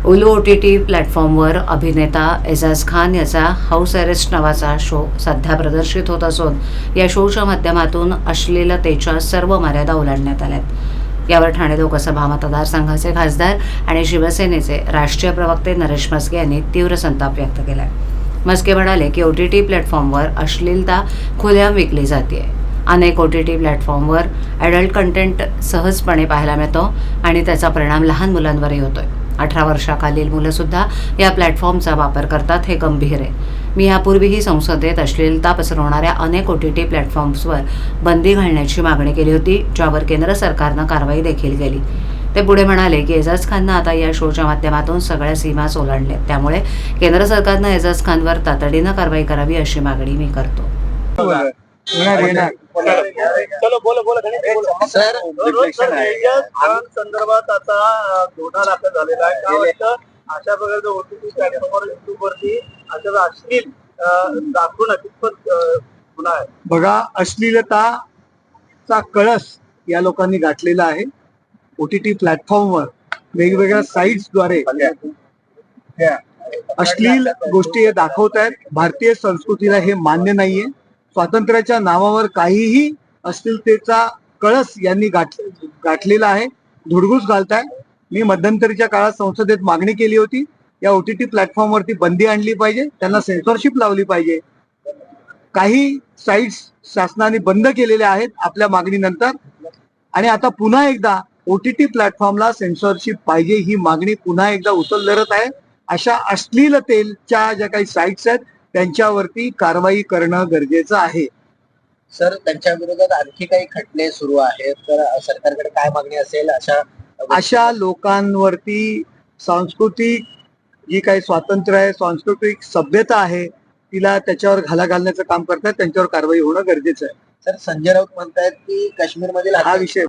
उलू OTT प्लॅटफॉर्मवर अभिनेता एजाज खान याचा हाऊस अरेस्ट नावाचा शो सध्या प्रदर्शित होत असून या शोच्या माध्यमातून अश्लीलतेच्या सर्व मर्यादा ओलांडण्यात आल्यात। यावर ठाणे लोकसभा मतदारसंघाचे खासदार आणि शिवसेनेचे राष्ट्रीय प्रवक्ते नरेश म्हस्के यांनी तीव्र संताप व्यक्त केला। म्हस्के म्हणाले की OTT प्लॅटफॉर्मवर अश्लीलता खुलेआम विकली जाते। अनेक OTT प्लॅटफॉर्मवर ॲडल्ट कंटेंट सहजपणे पाहायला मिळतो आणि त्याचा परिणाम लहान मुलांवरही होतोय। 18 वर्षाखालील मुलंसुद्धा या प्लॅटफॉर्मचा वापर करतात, हे गंभीर आहे। मी यापूर्वीही संसदेत अश्लीलता पसरवणाऱ्या अनेक OTT प्लॅटफॉर्म्सवर बंदी घालण्याची मागणी केली होती, ज्यावर केंद्र सरकारनं कारवाई देखील केली। ते पुढे म्हणाले की एजाज खाननं आता या शोच्या माध्यमातून सगळ्या सीमा ओलांडल्यात, त्यामुळे केंद्र सरकारनं एजाज खानवर तातडीनं कारवाई करावी अशी मागणी मी करतो। चलो बोलो बोलो सर एजाज खान संदर्भात आता गुन्हा दाखल झालेला आहे। काय वाटतं अशा प्रकारचं OTT प्लॅटफॉर्मवर युट्यूबवरती अशा अश्लील दाखवणं कितपत गुन्हा आहे? बघा, अश्लीलताचा कळस या लोकांनी गाठलेला आहे। OTT प्लॅटफॉर्मवर वेगवेगळ्या साईट्सद्वारे अश्लील गोष्टी दाखवत आहेत। भारतीय संस्कृतीला हे मान्य नाहीये। स्वातंत्र्याच्या नावावर काहीही अश्लीलतेचा कळस यांनी गाठलेला आहे, धुडगूस घालताय। मी मध्यंतरीच्या काळात संसदेत मागणी केली होती, या OTT प्लॅटफॉर्मवरती बंदी आणली पाहिजे, त्यांना सेन्सॉरशिप लावली पाहिजे। काही साईट्स शासनाने बंद केलेल्या आहेत आपल्या मागणीनंतर, आणि आता पुन्हा एकदा OTT प्लॅटफॉर्मला सेन्सॉरशिप पाहिजे ही मागणी पुन्हा एकदा उचलत आहे। अशा अश्लीलतेच्या ज्या काही साईट्स आहेत त्यांच्यावरती कारवाई करणं गरजेचं आहे। सर, त्यांच्या विरोधात आणखी काही खटले सुरू आहेत, तर सरकारकडे काय मागणी असेल अशा लोकांवरती? सांस्कृतिक जी काही स्वातंत्र्य आहे, सांस्कृतिक सभ्यता आहे, तिला त्याच्यावर घाला घालण्याचं काम करतात, त्यांच्यावर कारवाई होणं गरजेचं आहे। सर, संजय राऊत म्हणतायत की काश्मीरमधील हा विषय